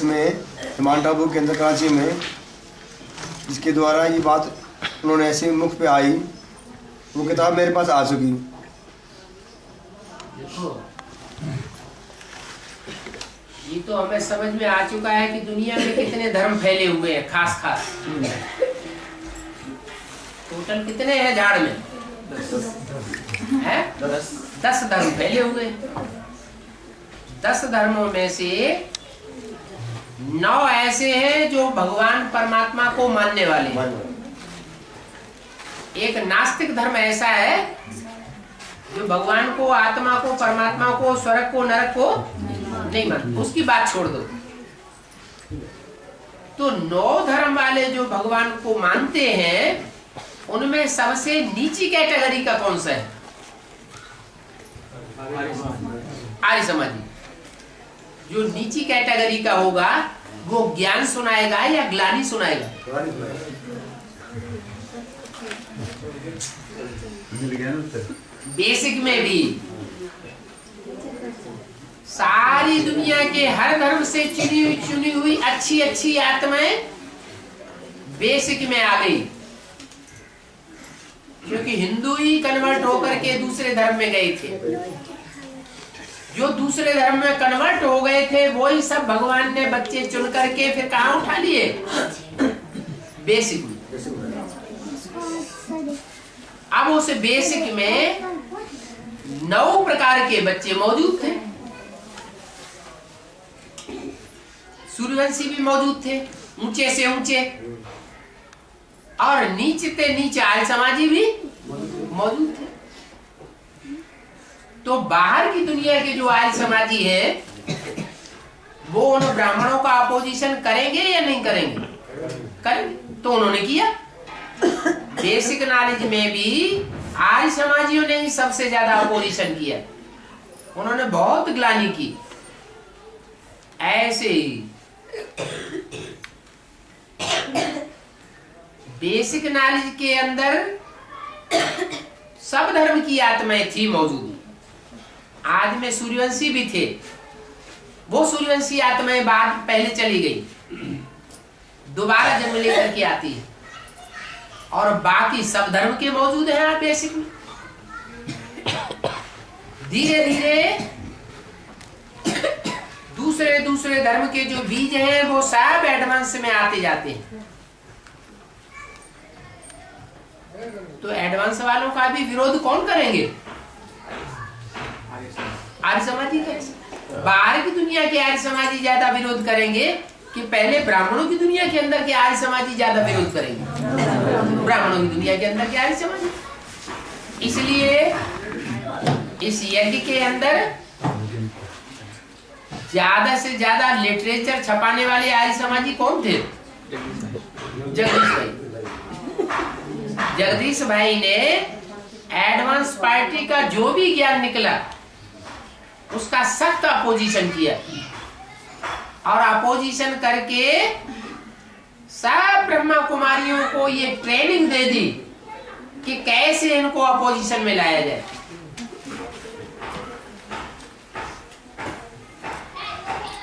में माउंट आबू के अंदर कराची में, जिसके द्वारा ये बात उन्होंने ऐसे मुख पे आई, वो किताब मेरे पास आ चुकी। देखो ये तो हमें समझ में आ चुका है कि दुनिया में कितने धर्म फैले हुए हैं। खास खास टोटल कितने हैं झाड़ में? 10 धर्म फैले हुए। 10 धर्मों में से 9 ऐसे हैं जो भगवान परमात्मा को मानने वाले हैं। एक नास्तिक धर्म ऐसा है जो भगवान को, आत्मा को, परमात्मा को, स्वर्ग को, नरक को नहीं मानता। उसकी बात छोड़ दो। तो 9 धर्म वाले जो भगवान को मानते हैं, उनमें सबसे नीची कैटेगरी का कौन सा है? आर्य समाजी। जो नीची कैटेगरी का होगा वो ज्ञान सुनाएगा या ग्लानि सुनाएगा? बेसिक में भी सारी दुनिया के हर धर्म से चुनी हुई अच्छी आत्माएं बेसिक में आ गई, क्योंकि हिंदू ही कन्वर्ट होकर के दूसरे धर्म में गए थे। जो दूसरे धर्म में कन्वर्ट हो गए थे वही सब भगवान ने बच्चे चुन करके फिर कहाँ उठा लिए? बेसिक में। अब उस बेसिक में 9 प्रकार के बच्चे मौजूद थे। सूर्यवंशी भी मौजूद थे, ऊंचे से ऊंचे, और नीचे से नीचे आर्य समाजी भी मौजूद थे। तो बाहर की दुनिया के जो आर्य समाजी है वो उन ब्राह्मणों का अपोजिशन करेंगे या नहीं करेंगे? करेंगे। तो उन्होंने किया। बेसिक नॉलेज में भी आर्य समाजियों ने ही सबसे ज्यादा अपोजिशन किया। उन्होंने बहुत ग्लानि की। ऐसे ही बेसिक नॉलेज के अंदर सब धर्म की आत्माएं थी मौजूद। आज में सूर्यवंशी भी थे। वो सूर्यवंशी आत्माएं बाद पहले चली गई, दोबारा जन्म लेकर के आती है। और बाकी सब धर्म के मौजूद हैं आप बेसिक में। धीरे धीरे दूसरे धर्म के जो बीज हैं वो सब एडवांस में आते जाते हैं। तो एडवांस वालों का भी विरोध कौन करेंगे? आर्य समाजी करेंगे। बाहर की दुनिया के आर्य समाजी ज्यादा विरोध करेंगे कि पहले ब्राह्मणों की दुनिया के अंदर के आर्य समाजी ज्यादा विरोध करेंगे? ब्राह्मणों की दुनिया के अंदर के आर्य समाजी। इसलिए इस यज्ञ के अंदर ज्यादा से ज्यादा लिटरेचर छपाने वाले आर्य समाजी कौन थे? जगदीश भाई। जगदीश भाई ने एडवांस पार्टी का जो भी ज्ञान निकला उसका सख्त अपोजिशन किया, और अपोजिशन करके सब ब्रह्मा कुमारियों को ये ट्रेनिंग दे दी कि कैसे इनको अपोजिशन में लाया जाए।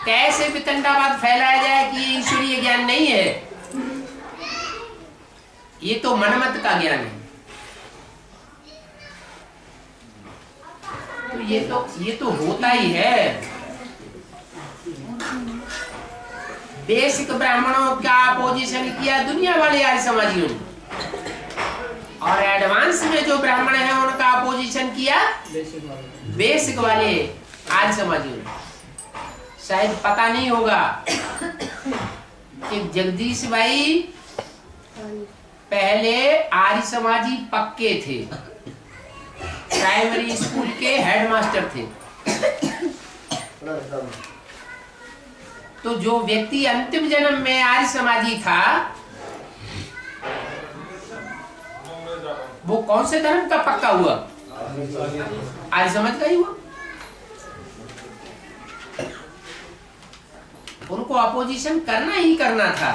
कैसे वितंडावाद फैलाया जाए कि ईश्वरीय ज्ञान नहीं है, ये तो मनमत का ज्ञान है। तो ये तो होता ही है। बेसिक ब्राह्मणों का अपोजिशन किया दुनिया वाले आर्य समाजियों ने, और एडवांस में जो ब्राह्मण है उनका अपोजिशन किया बेसिक वाले आर्य समाजियों ने। शायद पता नहीं होगा कि जगदीश भाई पहले आर्य समाजी पक्के थे, प्राइमरी स्कूल के हेडमास्टर थे। तो जो व्यक्ति अंतिम जन्म में आर्य समाजी था वो कौन से धर्म का पक्का हुआ? आर्य समाज का ही हुआ। उनको अपोजिशन करना ही करना था।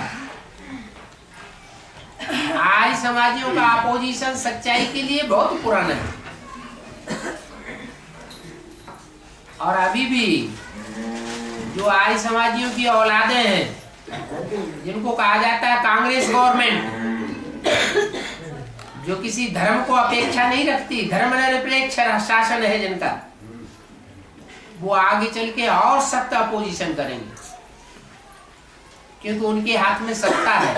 आर्य समाजियों का अपोजिशन सच्चाई के लिए बहुत पुराना है, और अभी भी जो आर्य समाजियों की औलादें हैं, जिनको कहा जाता है कांग्रेस गवर्नमेंट, जो किसी धर्म को अपेक्षा नहीं रखती, धर्मनिरपेक्ष शासन है जिनका, वो आगे चल के और सख्त अपोजिशन करेंगे, क्योंकि उनके हाथ में सत्ता है।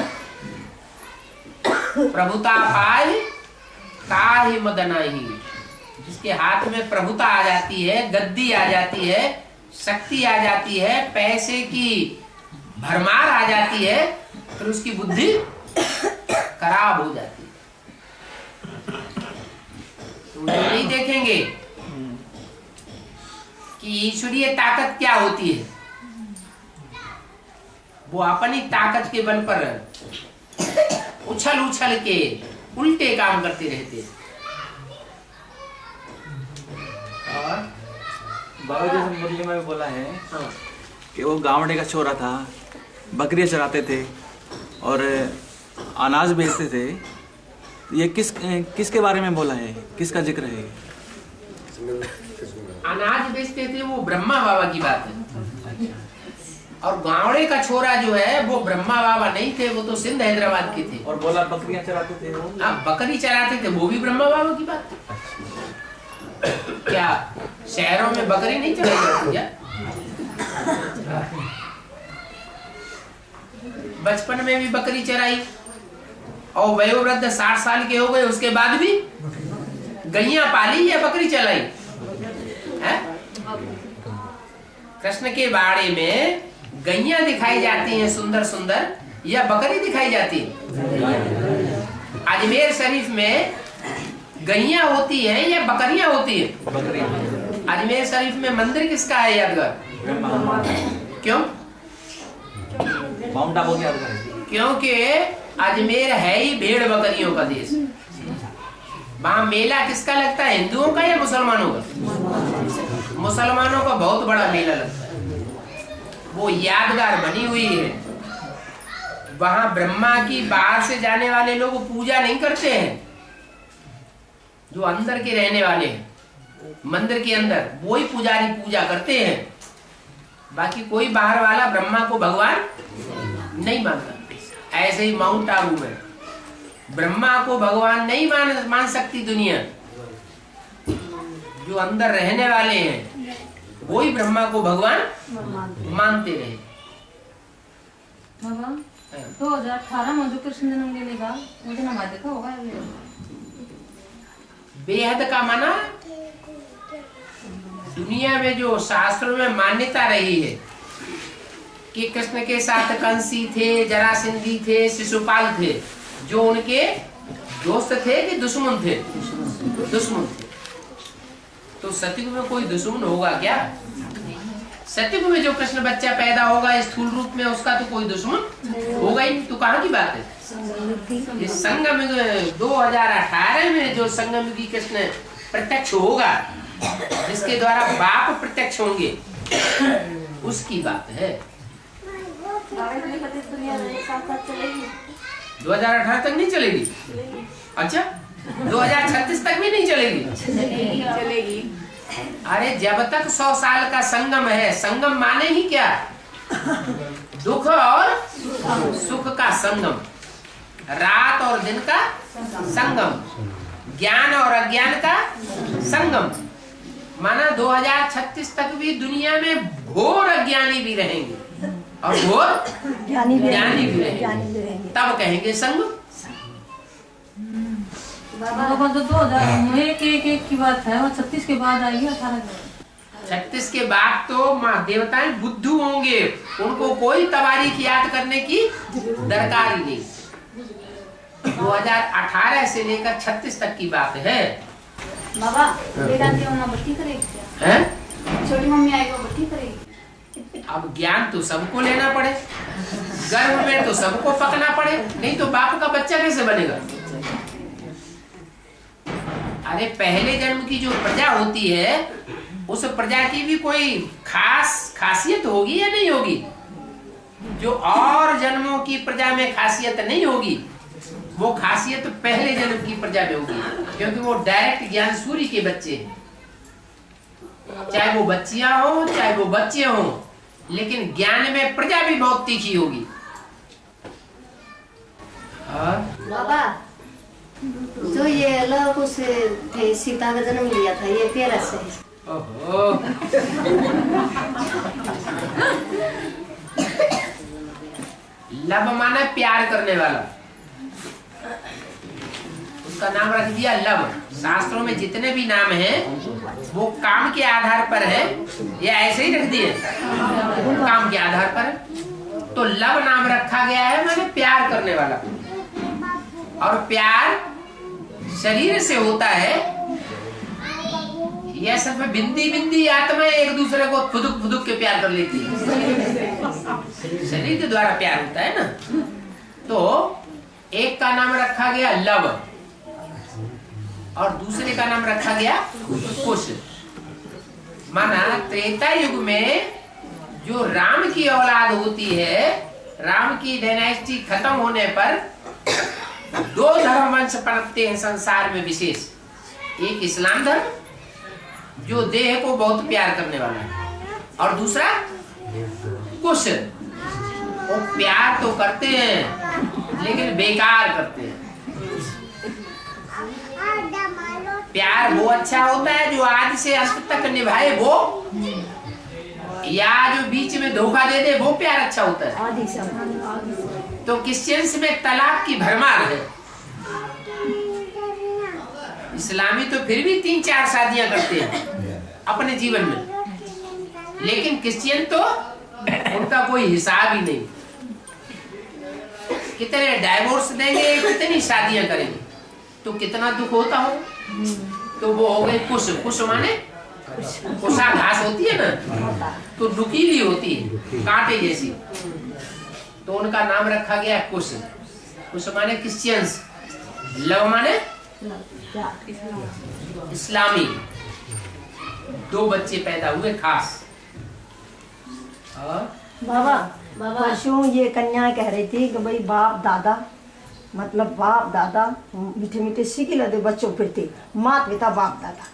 प्रभुता पाए काहि मदनाही, जिसके हाथ में प्रभुता आ जाती है, गद्दी आ जाती है, शक्ति आ जाती है, पैसे की भरमार आ जाती है, फिर उसकी बुद्धि खराब हो जाती है। तो नहीं देखेंगे कि ईश्वरीय ताकत क्या होती है। वो अपनी ताकत के बल पर उछल उछल के उल्टे काम करते रहते हैं। और बाबा जैसे मुरली में बोला है कि वो गावड़े का छोरा था, बकरियां चराते थे और अनाज बेचते थे। ये किसके बारे में बोला है, किसका जिक्र है? अनाज बेचते थे वो ब्रह्मा बाबा की बात है। और गावड़े का छोरा जो है वो ब्रह्मा बाबा नहीं थे, वो तो सिंध हैदराबाद के थे। और बोला बकरियां चराते थे वो, बकरी चराते थे, वो भी ब्रह्मा बाबा की बात है। क्या शहरों में बकरी नहीं चलाई जाती क्या? बचपन में भी बकरी चराई और वयोवृद्ध 60 साल के हो गए, उसके बाद भी गैया पाली या बकरी चलाई है? कृष्ण के बाड़े में गैया दिखाई जाती हैं सुंदर सुंदर, या बकरी दिखाई जाती है? अजमेर शरीफ में गैया होती है या बकरियां होती है? अजमेर शरीफ में मंदिर किसका है यादगार? क्यों? माउंट आबू यादगार। क्योंकि अजमेर है ही भेड़ बकरियों का देश। वहां मेला किसका लगता है, हिंदुओं का या मुसलमानों का? मुसलमानों का बहुत बड़ा मेला लगता है, वो यादगार बनी हुई है। वहां ब्रह्मा की बाहर से जाने वाले लोग पूजा नहीं करते हैं, जो अंदर के रहने वाले हैं मंदिर के अंदर, वो ही पुजारी पूजा करते हैं। बाकी कोई बाहर वाला ब्रह्मा को भगवान नहीं मानता। ऐसे ही माउंट आबू में ब्रह्मा को भगवान नहीं मान सकती दुनिया। जो अंदर रहने वाले हैं वो ही ब्रह्मा को भगवान मानते रहे। 2018 में जो कृष्ण जन्म लेने का मुझे ना देखा होगा। बेहद का माना दुनिया में जो शास्त्रों में मान्यता रही है कि कृष्ण के साथ कंसी थे, जरासंधी थे, शिशुपाल थे, जो उनके दोस्त थे कि दुश्मन थे? दुश्मन थे। तो सतयुग में कोई दुश्मन होगा क्या? सतयुग में जो कृष्ण बच्चा पैदा होगा स्थूल रूप में, उसका तो कोई दुश्मन होगा ही नहीं। तो कहाँ की बात है? इस संगम 2018 में जो संगम की कृष्ण प्रत्यक्ष होगा, जिसके द्वारा बाप प्रत्यक्ष होंगे, उसकी बात है। 2018 तक नहीं चलेगी? अच्छा, 2036 तक भी नहीं चलेगी? चलेगी। अरे जब तक 100 साल का संगम है, संगम माने ही क्या? दुख और सुख का संगम, रात और दिन का संगम, ज्ञान और अज्ञान का संगम। माना 2036 तक भी दुनिया में घोर अज्ञानी भी रहेंगे और घोर ज्ञानी भी रहेंगे, तब कहेंगे संगम। बाबा तो 2001 की बात है, और 36 के बाद आएगी 18 के। 36 के बाद तो माँ देवताएं बुद्धू होंगे, उनको कोई तवारीख याद करने की दरकार ही नहीं। 2018 से लेकर 36 तक की बात है। बाबा वेदांती मम्मा बट्टी करेगी हैं? छोटी मम्मी आएगी, वो बट्टी करेगी। अब ज्ञान तो सबको लेना पड़े, गर्भ में तो सबको पकना पड़े, नहीं तो बाप का बच्चा कैसे बनेगा? अरे पहले जन्म की जो प्रजा होती है, उस प्रजा की भी कोई खासियत होगी या नहीं होगी? जो और जन्मों की प्रजा में खासियत नहीं होगी, वो खासियत पहले जन्म की प्रजा में होगी, क्योंकि वो डायरेक्ट ज्ञान सूर्य के बच्चे हैं। चाहे वो बच्चियां हो चाहे वो बच्चे हो, लेकिन ज्ञान में प्रजा भी बहुत तीखी होगी। बाबा, जो ये लव से सीता का जन्म लिया था, ये पेरा से। ओहो। लव माना प्यार करने वाला, उसका नाम रख दिया लव। शास्त्रों में जितने भी नाम हैं वो काम के आधार पर है या ऐसे ही रख दिए? काम के आधार पर। तो लव नाम रखा गया है माने प्यार करने वाला। और प्यार शरीर से होता है या सिर्फ बिंदी बिंदी आत्मा एक दूसरे को फुदुक फुदुक के प्यार कर लेती है? शरीर के द्वारा प्यार होता है ना। तो एक का नाम रखा गया लव और दूसरे का नाम रखा गया कुश। माना त्रेता युग में जो राम की औलाद होती है, राम की डायनेस्टी खत्म होने पर दो धर्म वंश पनपते हैं संसार में विशेष। एक इस्लाम धर्म जो देह को बहुत प्यार करने वाला है, और दूसरा कुश। वो प्यार तो करते हैं लेकिन बेकार करते हैं। प्यार वो अच्छा होता है जो आज से अंत तक निभाए वो, या जो बीच में धोखा दे दे वो प्यार अच्छा होता है। तो क्रिश्चियंस में तलाक की भरमार है। इस्लामी तो फिर भी 3-4 शादियां करते हैं अपने जीवन में, लेकिन क्रिश्चियन तो उनका कोई हिसाब ही नहीं। कितने डाइवोर्स देंगे, कितनी शादियां करेंगे, तो कितना दुख होता हो। तो वो हो गए कुश। कुश माने कुशा घास होती है ना, तो नुकीली होती है कांटे जैसी, तो उनका नाम रखा गया कुश। कुश माने क्रिश्चियंस, लव माने इस्लामी। 2 बच्चे पैदा हुए खास। और बाबा परसों ये कन्या कह रही थी कि भाई बाप दादा, मतलब बाप दादा मीठे मीठे सीख लेते बच्चों फिरते, मात पिता बाप दादा।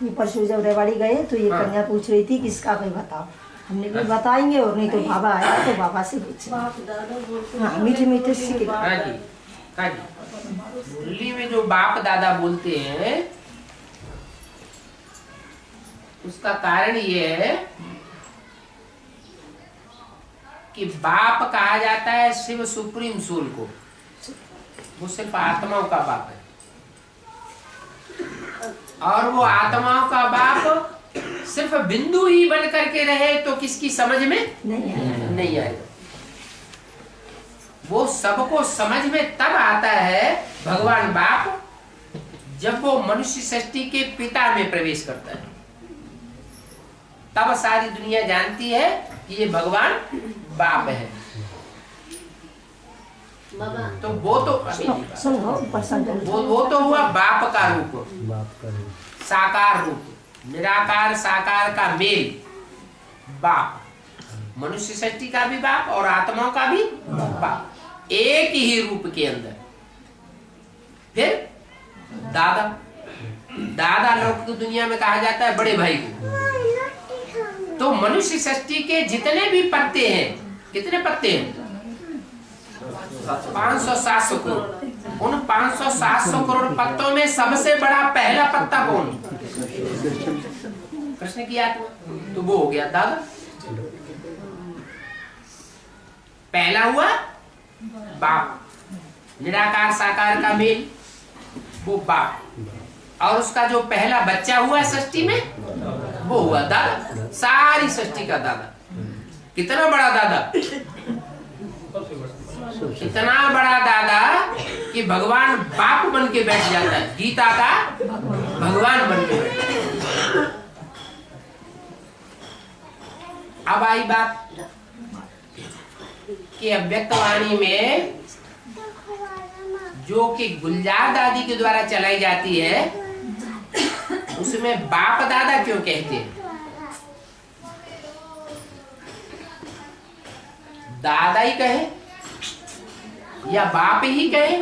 ये परसों जब रेवाड़ी गए तो ये कन्या पूछ रही थी किसका भाई बताओ। हमने भी बताएंगे, और नहीं तो बाबा आया तो बाबा से पूछे। हाँ, मीठे मीठे सीख। मुरली में जो बाप दादा बोलते हैं उसका कारण ये है कि बाप कहा जाता है शिव सुप्रीम सोल को, वो सिर्फ आत्माओं का बाप है। और वो आत्माओं का बाप सिर्फ बिंदु ही बन करके रहे तो किसकी समझ में नहीं आएगा। वो सबको समझ में तब आता है भगवान बाप जब वो मनुष्य सृष्टि के पिता में प्रवेश करता है। तब सारी दुनिया जानती है कि ये भगवान बाप है। तो वो तो वो तो हुआ बाप का रूप, साकार रूप, निराकार साकार का मेल बाप। मनुष्य सृष्टि का भी बाप और आत्माओं का भी बाप, एक ही रूप के अंदर। फिर दादा, दादा लौकिक दुनिया में कहा जाता है बड़े भाई को। तो मनुष्य सृष्टि के जितने भी पत्ते हैं, कितने पत्ते हैं? 500-700 करोड़। उन 500-700 करोड़ पत्तों में सबसे बड़ा पहला पत्ता कौन? कृष्ण की आत्मा। तो वो हो गया दादा। पहला हुआ बाप, निराकार साकार का मेल, वो बाप। और उसका जो पहला बच्चा हुआ सृष्टि में वो हुआ दादा, सारी सृष्टि का दादा। कितना बड़ा दादा? इतना बड़ा दादा कि भगवान बाप बन के बैठ जाता है, गीता का भगवान बन के बैठ जाता है। अब आई बात कि अव्यक्त वाणी में जो कि गुलजार दादी के द्वारा चलाई जाती है, उसमें बाप दादा क्यों कहते हैं? दादा ही कहे या बाप ही कहे?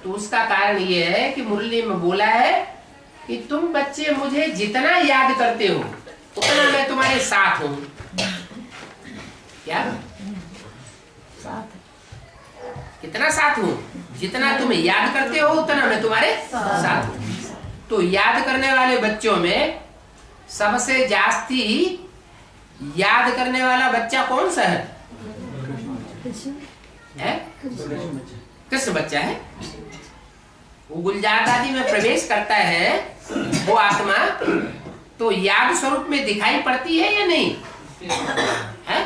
तो उसका कारण ये है कि मुरली में बोला है कि तुम बच्चे मुझे जितना याद करते हो उतना मैं तुम्हारे साथ हूं। क्या साथ कितना साथ हूं? जितना तुम याद करते हो उतना मैं तुम्हारे साथ हूं। तो याद करने वाले बच्चों में सबसे जास्ती याद करने वाला बच्चा कौन सा है? कृष्ण बच्चा है। वो गुलजार दादी में प्रवेश करता है वो आत्मा, तो याद स्वरूप में दिखाई पड़ती है या नहीं है?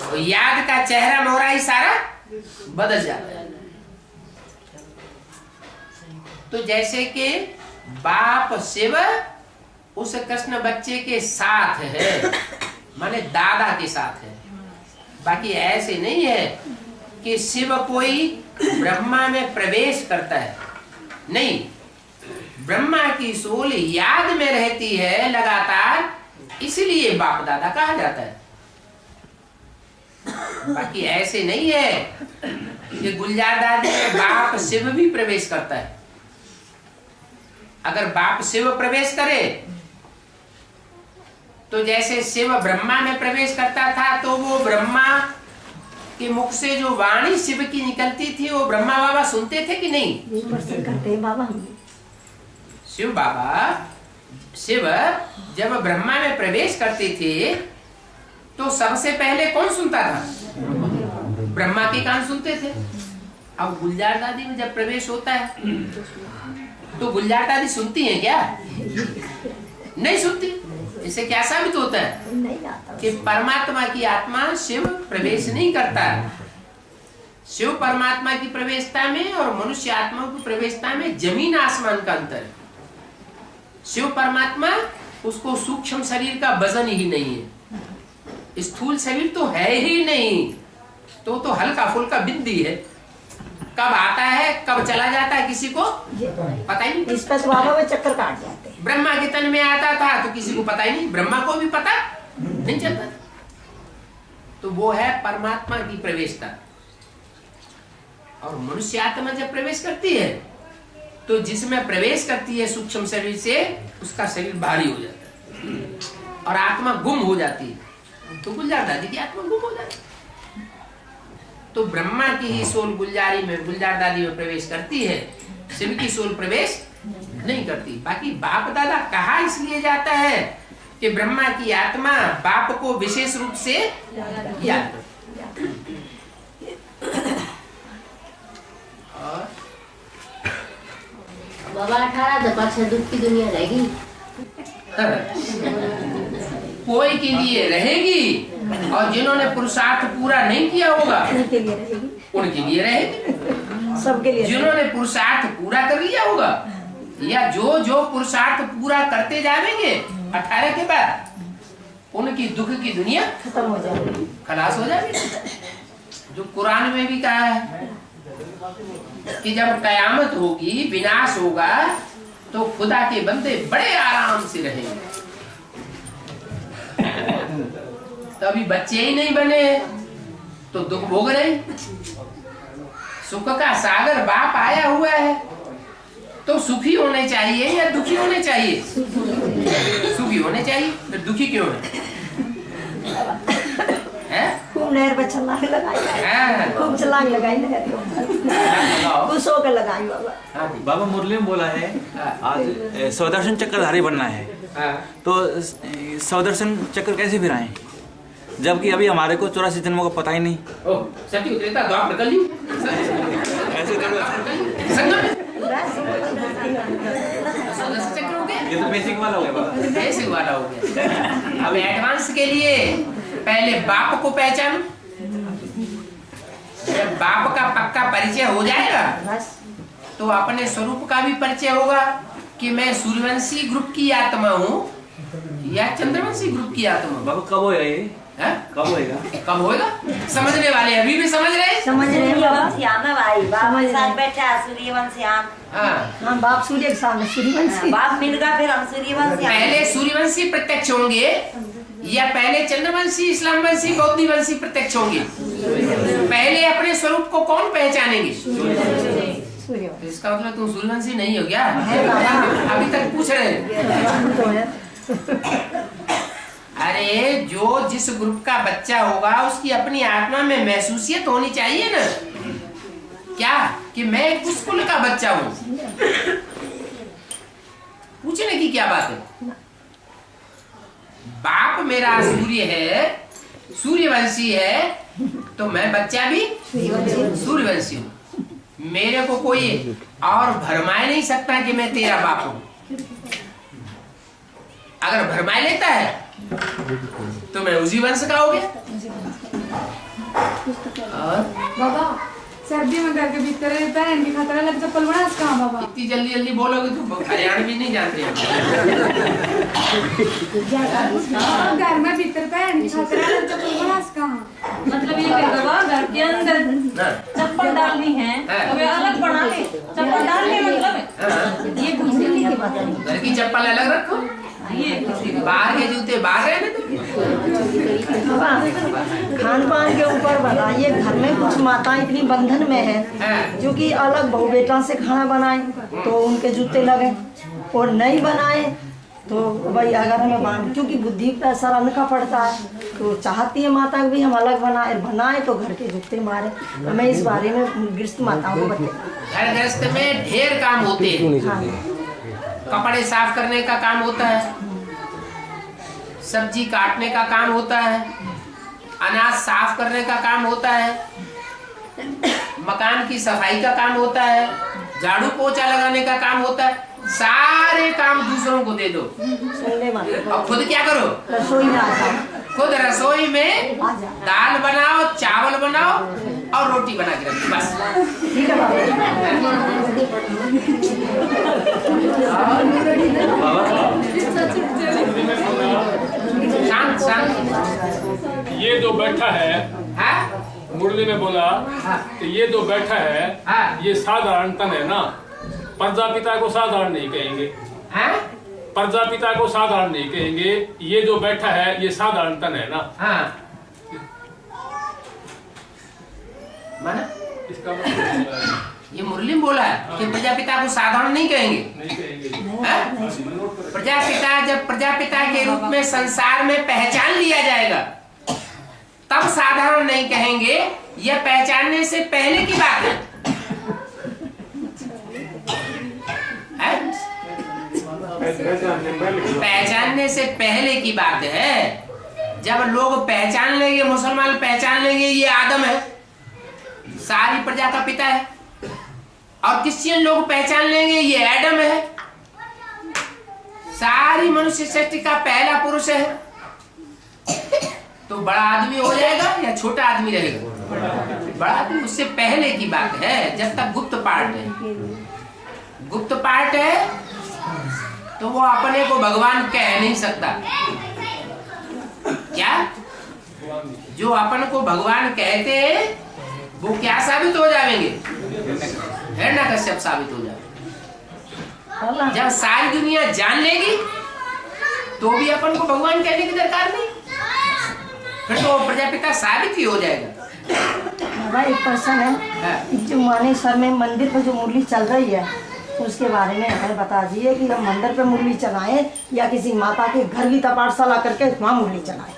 तो याद का चेहरा मोहरा ही सारा बदल जाता है। तो जैसे कि बाप शिव उस कृष्ण बच्चे के साथ है, माने दादा के साथ है। बाकी ऐसे नहीं है कि शिव कोई ब्रह्मा में प्रवेश करता है, नहीं। ब्रह्मा की सोल याद में रहती है लगातार, इसलिए बाप दादा कहा जाता है। बाकी ऐसे नहीं है कि गुलजार दादी में बाप शिव भी प्रवेश करता है। अगर बाप शिव प्रवेश करे तो जैसे शिव ब्रह्मा में प्रवेश करता था, तो वो ब्रह्मा के मुख से जो वाणी शिव की निकलती थी वो ब्रह्मा बाबा सुनते थे कि नहीं? करते बाबा। शिव जब ब्रह्मा में प्रवेश करते थे तो सबसे पहले कौन सुनता था? ब्रह्मा के कान सुनते थे। अब गुलजार दादी में जब प्रवेश होता है तो गुलजार दादी सुनती है क्या? नहीं सुनती। इससे क्या साबित होता है कि परमात्मा की आत्मा शिव प्रवेश नहीं करता। शिव परमात्मा की प्रवेशता में और मनुष्य आत्मा की प्रवेशता में जमीन आसमान का अंतर है। शिव परमात्मा उसको सूक्ष्म शरीर का वजन ही नहीं है, स्थूल शरीर तो है ही नहीं, तो हल्का फुल्का बिंदी है। कब आता है कब चला जाता है किसी को पता ही नहीं। इस पर बाबा में चक्कर काट जाते हैं। ब्रह्मा के तन में आता था तो किसी को पता ही नहीं, ब्रह्मा को भी पता नहीं चलता। तो वो है परमात्मा की प्रवेशता। और मनुष्य आत्मा जब प्रवेश करती है तो जिसमें प्रवेश करती है सूक्ष्म शरीर से, उसका शरीर भारी हो जाता है और आत्मा गुम हो जाती है। तो गुलजार दादी की आत्मा गुम हो जाती है। तो ब्रह्मा की ही सोल गुलजार दादी में प्रवेश करती है, शिव की सोल प्रवेश नहीं करती। बाकी बाप दादा कहा इसलिए जाता है कि ब्रह्मा की आत्मा बाप को विशेष रूप से याद करती। और बाबा 18 दफा से दुख की दुनिया रहेगी। कोई के लिए रहेगी, और जिन्होंने पुरुषार्थ पूरा नहीं किया होगा उनके लिए रहेगी, उनके लिए रहेगी। सबके लिए। जिन्होंने पुरुषार्थ पूरा कर लिया होगा, या जो पुरुषार्थ पूरा करते जाएंगे 18 के बाद, उनकी दुख की दुनिया खत्म हो जाएगी, खलास हो जाएगी। जो कुरान में भी कहा है कि जब कयामत होगी, विनाश होगा, तो खुदा के बंदे बड़े आराम से रहेंगे। तो अभी बच्चे ही नहीं बने तो दुख भोग रहे। सुख का सागर बाप आया हुआ है, तो सुखी होने चाहिए या दुखी होने चाहिए? सुखी होने चाहिए। फिर दुखी क्यों है? खूब नहर पर छलांग लगाई, खूब छलांग लगाई नहर को, खुश होकर लगाई बाबा। बाबा मुरली में बोला है आज स्वदर्शन चक्रधारी बनना है, तो स्वदर्शन चक्र कैसे फिराएं, जबकि अभी हमारे को 84 जन्मों का पता ही नहीं। सत्य त्रेता द्वापर कलयुग ऐसे चक्र हो गया। ये तो बेसिक वाला हो गया बाबा। बेसिक वाला हो गया। अब एडवांस के लिए पहले बाप को पहचानो। जब बाप का पक्का परिचय हो जाएगा तो अपने स्वरूप का भी परिचय होगा कि मैं सूर्यवंशी ग्रुप की आत्मा हूँ या चंद्रवंशी ग्रुप की आत्मा हूँ। बाबा कब होएगा ये? कब होएगा? कब होएगा? समझने वाले अभी भी समझ रहे हैं। समझ रहे हैं बाबा। सूर्यवंशी भाई, बाप के साथ बैठा सूर्यवंशी। हाँ, बाप सूर्य के सामने सूर्यवंशी, बाप मिल गया फिर हम सूर्यवंशी। पहले सूर्यवंशी प्रत्यक्ष होंगे या पहले चंद्रवंशी, इस्लामवंशी, बौद्धवंशी प्रत्यक्ष होंगे? पहले अपने स्वरूप को कौन पहचानेंगे? सूर्यवंशी। इसका मतलब तुम सूर्यवंशी नहीं हो क्या? अभी तक पूछ रहे हैं। अरे जो जिस ग्रुप का बच्चा होगा उसकी अपनी आत्मा में महसूसियत होनी चाहिए ना, क्या कि मैं एक स्कूल का बच्चा हूं। पूछने की क्या बात है। बाप मेरा सूर्य है, सूर्यवंशी है, तो मैं बच्चा भी सूर्यवंशी हूं। मेरे को कोई और भरमाए नहीं सकता कि मैं तेरा बाप हूं। अगर भरमाए लेता है तो मैं उसी वंश का हो गया। और बाबा सर्दी में घर के भीतर पहन के खतरा लग चप्पल बना कहाँ बाबा? इतनी जल्दी जल्दी बोलोगे तो हरियाणवी नहीं जानते हैं। घर में भीतर पहन के खतरा लग चप्पल बना कहाँ? मतलब ये कह बाबा घर के अंदर चप्पल डालनी है तो वे अलग बना ले, चप्पल डालने मतलब ये पूछने की बात है। घर की चप्पल अलग रखो, बाहर के जूते बाहर रहने दो। खान पान के ऊपर बताइए, घर में कुछ माताएं इतनी बंधन में है जो कि अलग बहू बेटा से खाना बनाए तो उनके जूते लगे, और नहीं बनाए तो भाई अगर हमें क्योंकि बुद्धि पर असर उनका पड़ता है, तो चाहती है माता भी हम अलग बनाए तो घर के जूते मारे। हमें इस बारे में गृहस्थ माताओं को बताए। घर गृहस्थ में ढेर काम होते हैं। कपड़े साफ करने का काम होता है, सब्जी काटने का काम होता है, अनाज साफ करने का काम होता है, मकान की सफाई का काम होता है, झाड़ू पोछा लगाने का काम होता है। सारे काम दूसरों को दे दो और खुद क्या करो? रसोई में आ जाओ। खुद रसोई में दाल बनाओ, चावल बनाओ और रोटी बना के रखो, बस। ठीक है शांत शांत। ये जो बैठा है, मुरली में बोला कि ये जो बैठा है ये साधारण तन है ना, प्रजापिता को साधारण नहीं कहेंगे। प्रजापिता को साधारण नहीं कहेंगे। ये जो बैठा है ये साधारण तन है ना। माना इसका मतलब ये मुरली बोला है कि प्रजापिता को साधारण नहीं कहेंगे। प्रजापिता जब प्रजापिता के रूप में संसार में पहचान लिया जाएगा तब साधारण नहीं कहेंगे। यह पहचानने से पहले की बात है। पहचानने से पहले की बात है। जब लोग पहचान लेंगे, मुसलमान पहचान लेंगे ये आदम है, सारी प्रजा का पिता है, और क्रिश्चियन लोग पहचान लेंगे ये एडम है, सारी मनुष्य सृष्टि का पहला पुरुष है, तो बड़ा आदमी हो जाएगा या छोटा आदमी रहेगा? बड़ा आदमी। उससे पहले की बात है, जब तक गुप्त पार्ट है। गुप्त पार्ट है तो वो अपने को भगवान कह नहीं सकता। क्या जो अपन को भगवान कहते हैं वो क्या साबित हो जाएंगे? हिरण्यकश्यप साबित हो जाएगा। जब सारी दुनिया जान लेगी तो भी अपन को भगवान कहने की दरकार नहीं, फिर तो प्रजापिता साबित ही हो जाएगा। एक प्रश्न है, जो मानेसर में मंदिर पर जो मुरली चल रही है उसके बारे में हमें बता दीजिए कि हम मंदिर पे मुरली चलाएं या किसी माता के घर की पाठशाला करके वहाँ मुरली चलाएं।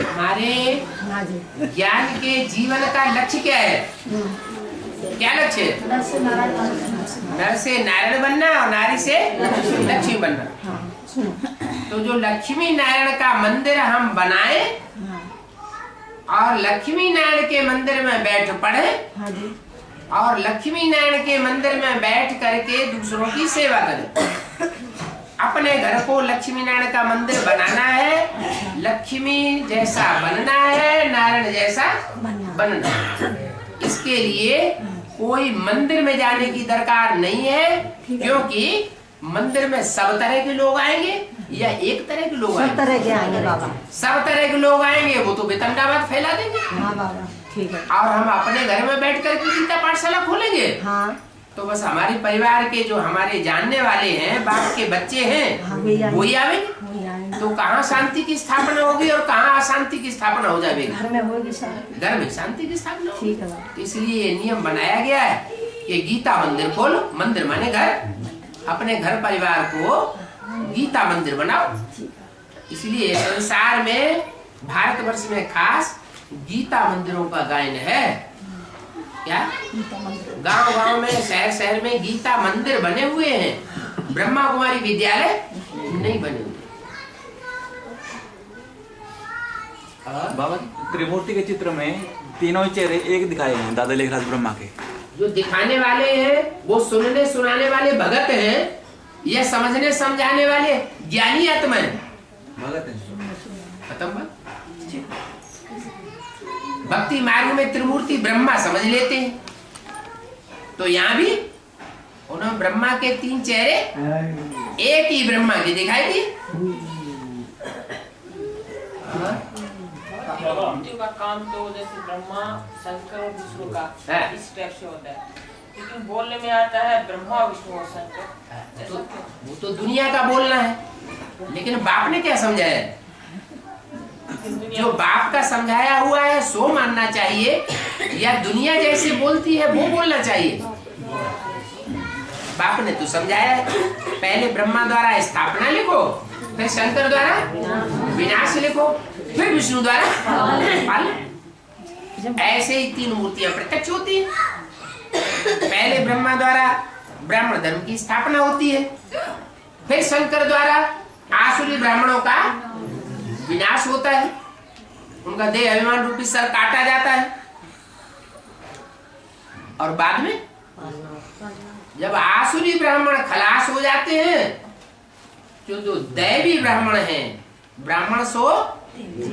हमारे ज्ञान के जीवन का लक्ष्य क्या है? क्या लक्ष्य है? नर से नारायण बनना और नारी से लक्ष्मी बनना। तो जो लक्ष्मी नारायण का मंदिर हम बनाए और लक्ष्मी नारायण के मंदिर में बैठ पढ़े और लक्ष्मी नारायण के मंदिर में बैठ करके दूसरों की सेवा करें। अपने घर को लक्ष्मी नारायण का मंदिर बनाना है, लक्ष्मी जैसा बनना है, नारायण जैसा बनना है। इसके लिए कोई मंदिर में जाने की दरकार नहीं है, क्योंकि मंदिर में सब तरह के लोग आएंगे या एक तरह के लोग आएंगे? सब तरह के आएंगे बाबा। सब तरह के लोग आएंगे, वो तो बेतंडाबाद फैला देंगे। हाँ बाबा ठीक है। और हम अपने घर में बैठ कर के गीता पाठशाला खोलेंगे। हाँ। तो बस हमारे परिवार के जो हमारे जानने वाले हैं, बाप के बच्चे हैं, हाँ, वही आवेंगे। तो कहाँ शांति की स्थापना होगी और कहाँ अशांति की स्थापना हो जाएगी? घर में होगी, घर में शांति की स्थापना। ठीक है। इसलिए ये नियम बनाया गया है कि गीता मंदिर खोलो। मंदिर माने घर। अपने घर परिवार को गीता मंदिर बनाओ। इसलिए संसार में भारतवर्ष में खास गीता मंदिरों का गायन है। क्या गांव गांव में शहर शहर में गीता मंदिर बने हुए हैं, ब्रह्मा कुमारी विद्यालय नहीं बने हुए। बाबा त्रिमूर्ति के चित्र में तीनों ही चेहरे एक दिखाए हैं दादा लेखराज ब्रह्मा के। जो दिखाने वाले हैं वो सुनने सुनाने वाले भगत हैं या समझने समझाने वाले ज्ञानी आत्मा है? भगत है। खत्म बात। भक्ति मार्ग में त्रिमूर्ति ब्रह्मा समझ लेते हैं, तो यहाँ भी उन्होंने ब्रह्मा के 3 चेहरे एक ही ब्रह्मा के दिखाई दिए। मृत्यु का काम तो जैसे ब्रह्मा शंकर और विष्णु का इस टाइप से होता है, लेकिन बोलने में आता है ब्रह्मा विष्णु और शंकर। वो तो दुनिया का बोलना है, लेकिन बाप ने क्या समझाया? जो बाप का समझाया हुआ है सो मानना चाहिए, या दुनिया जैसे बोलती है वो बोलना चाहिए? बाप ने तो समझाया है, पहले ब्रह्मा द्वारा स्थापना लिखो, फिर शंकर द्वारा विनाश लिखो, फिर विष्णु द्वारा पालन। ऐसे ही 3 मूर्तियां प्रत्यक्ष होती है। पहले ब्रह्मा द्वारा ब्राह्मण धर्म की स्थापना होती है, फिर शंकर द्वारा आसुरी ब्राह्मणों का विनाश होता है, उनका देह अभिमान रूपी सर काटा जाता है, और बाद में जब आसुरी ब्राह्मण खलास हो जाते हैं, जो दैवी ब्राह्मण हैं, ब्राह्मण सो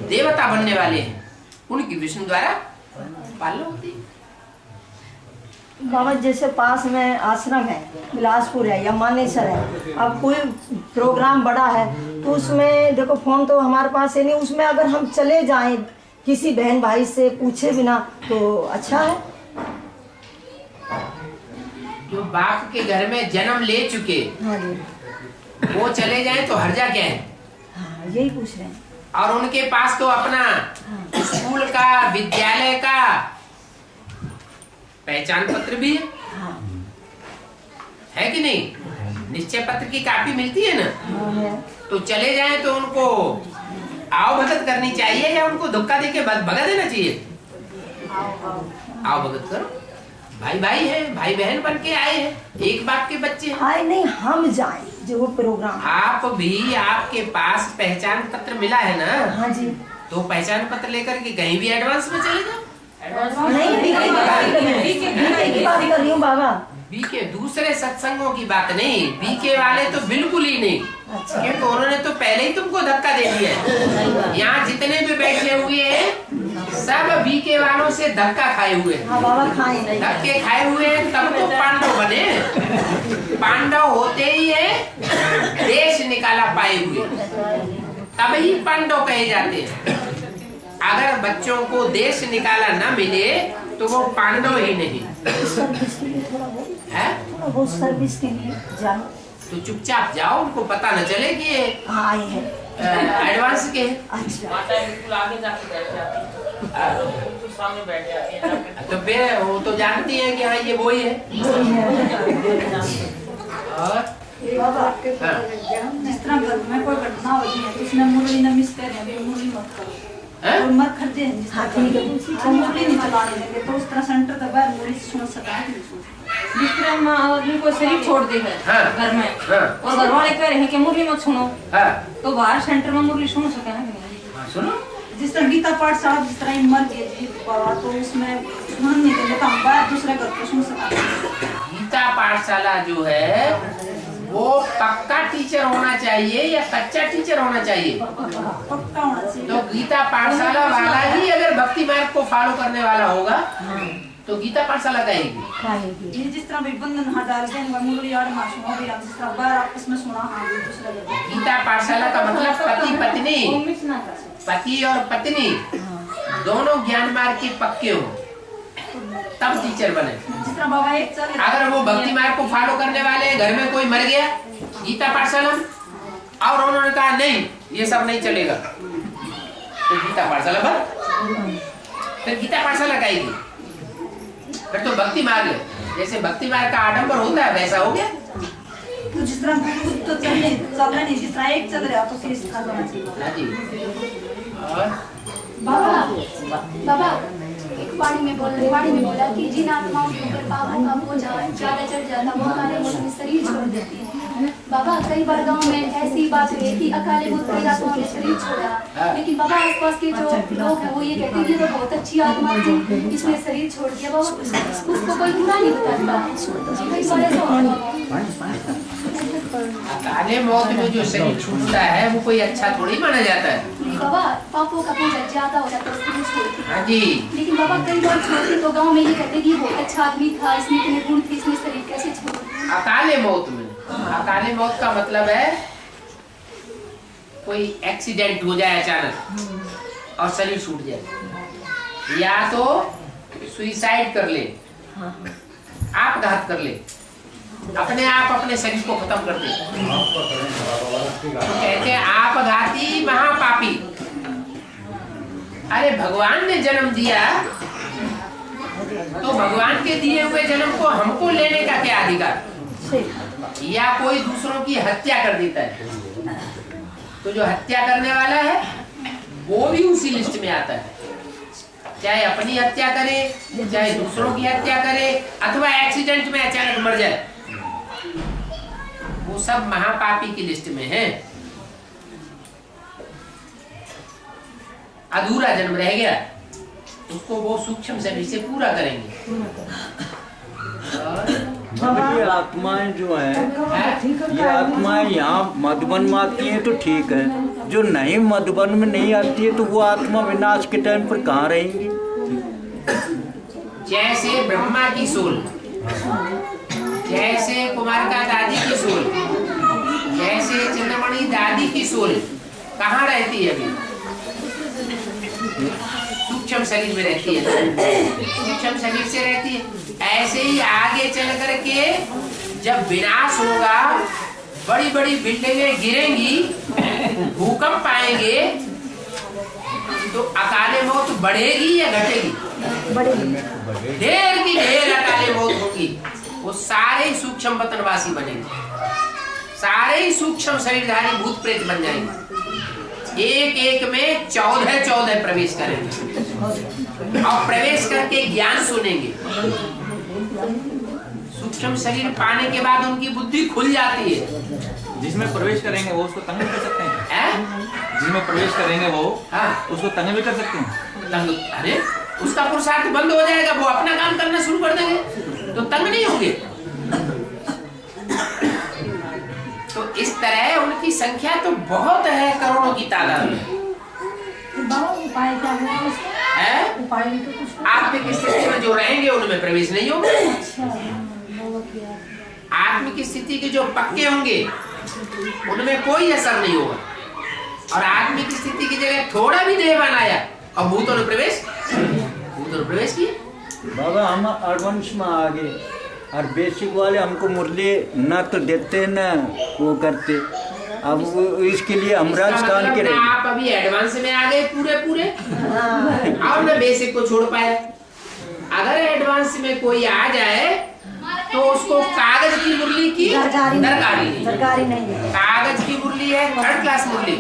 देवता बनने वाले हैं, उनकी विष्णु द्वारा पालना होती है। बाबा जैसे पास में आश्रम है, बिलासपुर है या मानेसर है, अब कोई प्रोग्राम बड़ा है तो उसमें देखो फोन तो हमारे पास है नहीं, उसमें अगर हम चले जाएं किसी बहन भाई से पूछे बिना तो अच्छा है। जो बाप के घर में जन्म ले चुके, हाँ जी, वो चले जाएं तो हर्जा क्या है? हाँ यही पूछ रहे हैं। और उनके पास तो अपना स्कूल का, विद्यालय का पहचान पत्र भी है कि नहीं? निश्चय पत्र की कॉपी मिलती है ना? तो चले जाएं तो उनको आओ भगत करनी चाहिए या उनको धक्का देके भगा देना चाहिए? आओ भगत करो, भाई भाई है, भाई बहन बन के आए हैं, एक बाप के बच्चे हैं। आए नहीं, हम जाएं जो वो प्रोग्राम। आप भी, आपके पास पहचान पत्र मिला है ना? हाँ जी। तो पहचान पत्र लेकर के कहीं भी एडवांस में चले जाओ। नहीं बीके की बात कर रही हूँ बाबा, बीके दूसरे सत्संगों की बात नहीं, बीके वाले तो बिल्कुल ही नहीं। अच्छा। क्योंकि उन्होंने तो पहले ही तुमको धक्का दे दिया है। यहाँ जितने भी बैठे हुए हैं सब बीके वालों से धक्का खाए हुए हैं। हाँ बाबा, खाए नहीं, धक्के खाए हुए हैं, तब तो पांडव बने। पांडव होते ही है देश निकाला पाए हुए, तब ही पांडव कहे जाते हैं। अगर बच्चों को देश निकाला न मिले तो वो पांडव ही नहीं है। थोड़ा बहुत सर्विस के लिए जाओ तो चुपचाप जाओ, उनको पता न चले कि ये आए हैं एडवांस के। अच्छा, माता बिल्कुल आगे जाके बैठ जाती है, बिल्कुल सामने बैठ जाती है। तो फिर वो तो जानती है कि हाँ ये वही है। और जिस तरह घर में कोई घटना होती है तो उसने मुरली न मिस करें, मुरली मत करो और मत खरीदे हैं। मुरली नहीं चलाने लगे तो उस तरह सेंटर तक बाहर मुरली सुन सका। जिस तरह माँ आदमी को शरीर छोड़ दे है घर में, और घर वाले कह रहे हैं कि मुरली मत सुनो, तो बाहर सेंटर में मुरली सुन सके ना? सुनो, जिस तरह गीता पाठ साहब जिस तरह मर गए बाबा, तो उसमें सुन नहीं देते तो हम बाहर दूसरे घर को सुन सका। गीता पाठशाला जो है वो पक्का टीचर होना चाहिए या कच्चा टीचर होना चाहिए? पक्का होना चाहिए। तो गीता पाठशाला वाला ही अगर भक्ति मार्ग को फॉलो करने वाला होगा तो गीता पाठशाला कहेगी। ये जिस तरह भी बंधन हटा के मुरली और मासूम हो गया, जिस तरह बाहर आपस में सुना हाँ दूसरा घर। गीता पाठशाला का मतलब पति पत्नी, पति और पत्नी दोनों ज्ञान मार्ग के पक्के हो तब टीचर बने। जिस तरह बाबा एक चल, अगर वो भक्ति मार्ग को फॉलो करने वाले घर में कोई मर गया गीता पाठशाला और उन्होंने कहा नहीं ये सब नहीं चलेगा, तो गीता पाठशाला बंद। फिर गीता पाठशाला कहेगी, फिर तो भक्ति मार्ग है। जैसे भक्ति मार्ग का आडंबर होता है वैसा हो गया। तो जिस तरह तो चल नहीं, जिस तरह एक चल रहा तो फिर इसका होना चाहिए। बाबा एक वाणी में बोला कि जिन आत्माओं के ऊपर पापों का बोझ ज्यादा चढ़ जाता वो अकाले मौत में शरीर छोड़ देती है। बाबा कई बार गाँव में ऐसी बात हुई कि अकाले मौत कई आत्माओं ने शरीर छोड़ा, लेकिन बाबा आसपास के जो लोग हैं वो ये कहते हैं कि वो बहुत अच्छी आत्मा थी, इसने शरीर छोड़ दिया। बाबा उसको कोई बुरा नहीं बताता। कई बार ऐसा होता है अकाले मौत में जो शरीर छूटता है वो कोई अच्छा थोड़ी माना जाता है। बाबा पापों का बोझ ज्यादा हो जाता है शरीर छोड़ती है। हाँ जी। लेकिन बाबा कई बार छोड़ती तो गांव में ये कहते कि बहुत अच्छा आदमी था, इसमें इतने गुण थे, इसने शरीर कैसे छोड़ा। अकाले मौत में, अकाले मौत का मतलब है कोई एक्सीडेंट हो जाए अचानक और शरीर छूट जाए, या तो सुइसाइड कर ले, आपघात कर ले, अपने आप अपने शरीर को खत्म कर दे। तो कहते हैं आपघाती महापापी। अरे भगवान ने जन्म दिया तो भगवान के दिए हुए जन्म को हमको लेने का क्या अधिकार? या कोई दूसरों की हत्या कर देता है तो जो हत्या करने वाला है वो भी उसी लिस्ट में आता है, चाहे अपनी हत्या करे, चाहे दूसरों की हत्या करे, अथवा एक्सीडेंट में अचानक मर जाए, वो सब महापापी की लिस्ट में है। अधूरा जन्म रह गया उसको वो सूक्ष्म शरीर से पूरा करेंगे। ये आत्माएं जो है, ये आत्माएं यहाँ मधुबन में आती है तो ठीक है, जो नहीं मधुबन में नहीं आती है तो वो आत्मा विनाश के टाइम पर कहाँ रहेंगी? जैसे ब्रह्मा की सोल, जैसे कुमारिका दादी की सोल, जैसे चिंतामणि दादी की सोल कहाँ रहती है? अभी सूक्ष्म शरीर में रहती है, सूक्ष्म शरीर से रहती है। ऐसे ही आगे चल करके जब विनाश होगा, बड़ी बड़ी बिल्डिंगें गिरेंगी, भूकंप आएंगे, तो अकाले मौत बढ़ेगी या घटेगी? ढेर की ढेर अकाले मौत होगी। वो सारे सूक्ष्म पतनवासी बनेंगे, सारे ही सूक्ष्म शरीरधारी भूत प्रेत बन जाएंगे। एक एक में 14 प्रवेश करेंगे और प्रवेश करके ज्ञान सुनेंगे। सूक्ष्म शरीर पाने के बाद उनकी बुद्धि खुल जाती है। जिसमें प्रवेश करेंगे वो उसको तंग भी कर सकते हैं। जिसमें प्रवेश करेंगे वो उसको तंग भी कर सकते हैं। तंग? अरे उसका पुरुषार्थ बंद हो जाएगा, वो अपना काम करना शुरू कर देंगे तो तंग नहीं होंगे। तो इस तरह उनकी संख्या तो बहुत है, करोड़ों की तादाद में। उपाय क्या है? आत्मिक स्थिति में जो रहेंगे उनमें प्रवेश नहीं होगा। आत्मिक स्थिति के जो पक्के होंगे उनमें कोई असर नहीं होगा। और आत्मिक स्थिति की जगह थोड़ा भी देह बनाया और भूतों ने प्रवेश किया। बाबा हम एडवांस में आ गए और बेसिक वाले हमको मुरली न तो देते न वो करते। अब वो इसके लिए हम राजस्थान के रहे। आप अभी एडवांस में आ गए पूरे और न बेसिक को छोड़ पाए। अगर एडवांस में कोई आ जाए तो उसको कागज की मुरली की दरकारी नहीं है। कागज की मुरली है 3rd क्लास मुरली,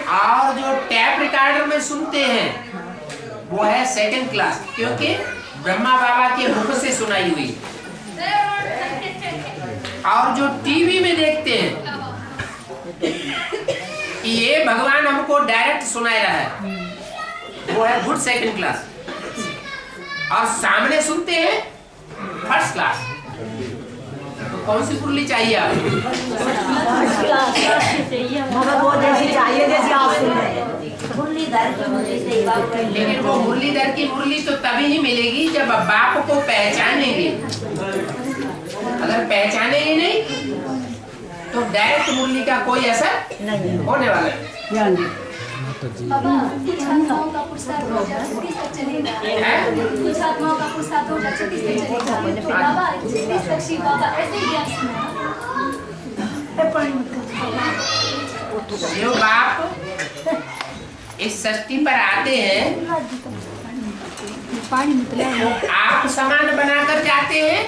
और जो टैप रिकॉर्डर में सुनते हैं वो है 2nd क्लास, क्योंकि ब्रह्मा बाबा के मुख से सुनाई हुई। और जो टीवी में देखते हैं कि ये भगवान हमको डायरेक्ट सुनाई रहा है, वो है गुड 2nd क्लास। और सामने सुनते हैं 1st क्लास। तो कौन सी मुरली चाहिए आपको? लेकिन वो मुरलीधर की मुरली तो तभी ही मिलेगी जब बाप को पहचानेंगे। अगर पहचानेंगे नहीं तो डायरेक्ट मुरली का कोई असर नहीं होने वाला है। बाबा कुछ आत्माओं का पुरुषार्थ हो जाए किस तक चलेगा? कुछ आत्माओं का पुरुषार्थ हो जाए किस तक चलेगा? बाबा किस तक शिव बाबा ऐसे ही जो बाप इस सृष्टि पर आते हैं आप समान बनाकर जाते हैं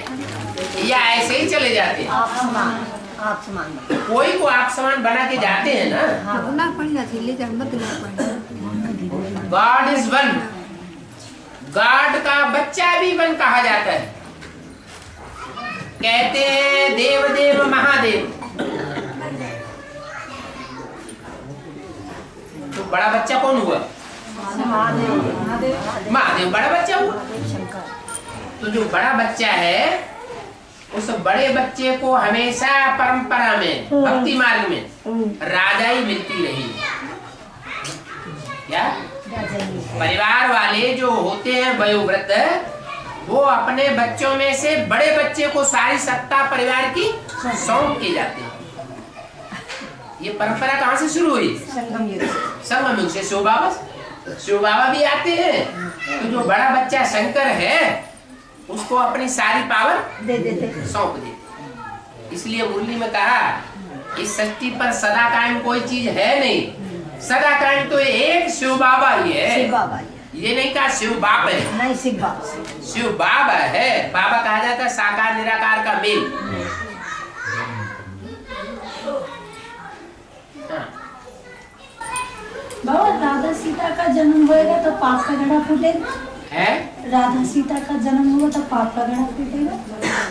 या ऐसे ही चले जाते हैं? आप समान कोई को आप समान बना के जाते हैं ना। गॉड इज वन, गॉड का बच्चा भी वन कहा जाता है। कहते हैं देव देव महादेव, तो बड़ा बच्चा कौन हुआ? महादेव बड़ा बच्चा हुआ। तो जो बड़ा बच्चा है उस बड़े बच्चे को हमेशा परंपरा में, भक्ति मार्ग में राजा ही मिलती रही। क्या परिवार वाले जो होते हैं वयोवृद्ध, वो अपने बच्चों में से बड़े बच्चे को सारी सत्ता परिवार की सौंप के जाते हैं। ये परंपरा कहाँ से शुरू हुई? संगम युग से। शिव बाबा भी आते हैं, तो जो बड़ा बच्चा शंकर है उसको अपनी सारी पावर दे देते, सौंप देते। इसलिए मुरली में कहा इस सृष्टि पर सदा कायम कोई चीज है नहीं, सदा कायम तो एक शिव बाबा ही है। ये नहीं कहा शिव बाप है, नहीं शिव बाबा, शिव बाबा है। बाबा कहा जाता है साकार निराकार का मेल। बाबा राधा सीता का जन्म होएगा तो पाप का घड़ा फूटेगा है? राधा सीता का जन्म हुआ तो पाप का घड़ा फूटेगा,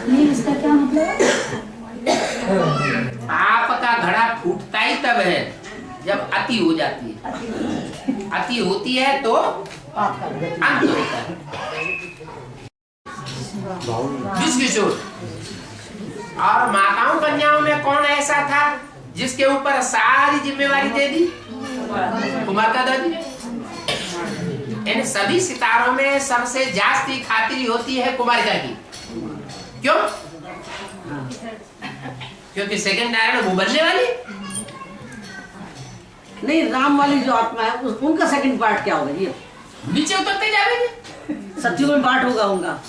ये इसका क्या मतलब है? पाप का घड़ा फूटता ही तब है जब अति हो जाती है। अति होती है तो अंत होता है। किशोर और माताओं कन्याओं में कौन ऐसा था जिसके ऊपर सारी जिम्मेवारी दे दी? कुमार का दादी। इन सभी सितारों में सबसे जास्ती खातिरी होती है कुमारिका की। क्यों? क्योंकि सेकंड नारायण वो बनने वाली नहीं, राम वाली जो आत्मा है उनका सेकंड पार्ट क्या होगा? ये नीचे उतरते जाएंगे, सत्युग में पार्ट होगा उनका।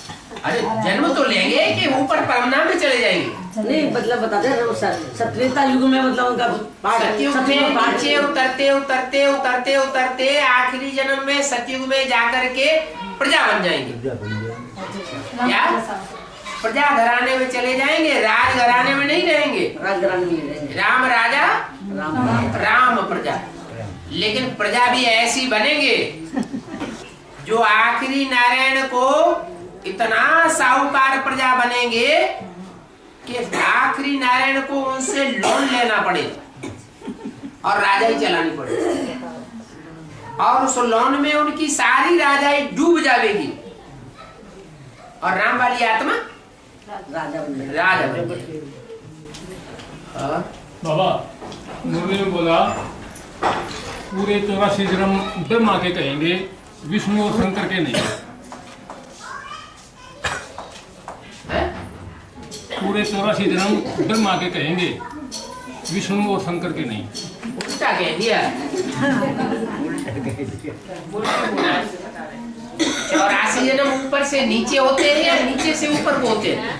अरे जन्म तो लेंगे कि ऊपर परमनाम में चले जाएंगे? नहीं मतलब बताते हैं सत्रेता युग में मतलब उनका पार्ट, सतयुग में नीचे उतरते उतरते उतरते उतरते आखिरी जन्म में सतयुग में जाकर के प्रजा बन जाएंगे। क्या प्रजा घराने में चले जाएंगे, राज घराने में नहीं रहेंगे। राज घराने में रहेंगे। राम राजा राम प्रजा। लेकिन प्रजा भी ऐसी बनेंगे जो आखिरी नारायण को इतना साहूकार प्रजा बनेंगे कि आखिरी नारायण को उनसे लोन लेना पड़े और राजा ही चलानी पड़े, और उस लोन में उनकी सारी राजाई डूब जाएगी और राम वाली आत्मा राजा बन। बाबा मुरली में बोला पूरे 84 जन्म ब्रह्मा के कहेंगे, विष्णु और शंकर के नहीं। पूरे 84 जन्म ब्रह्मा के कहेंगे, विष्णु और शंकर के नहीं। उल्टा कह दिया। 84 जन्म ऊपर से नीचे होते हैं या नीचे से ऊपर को होते हैं?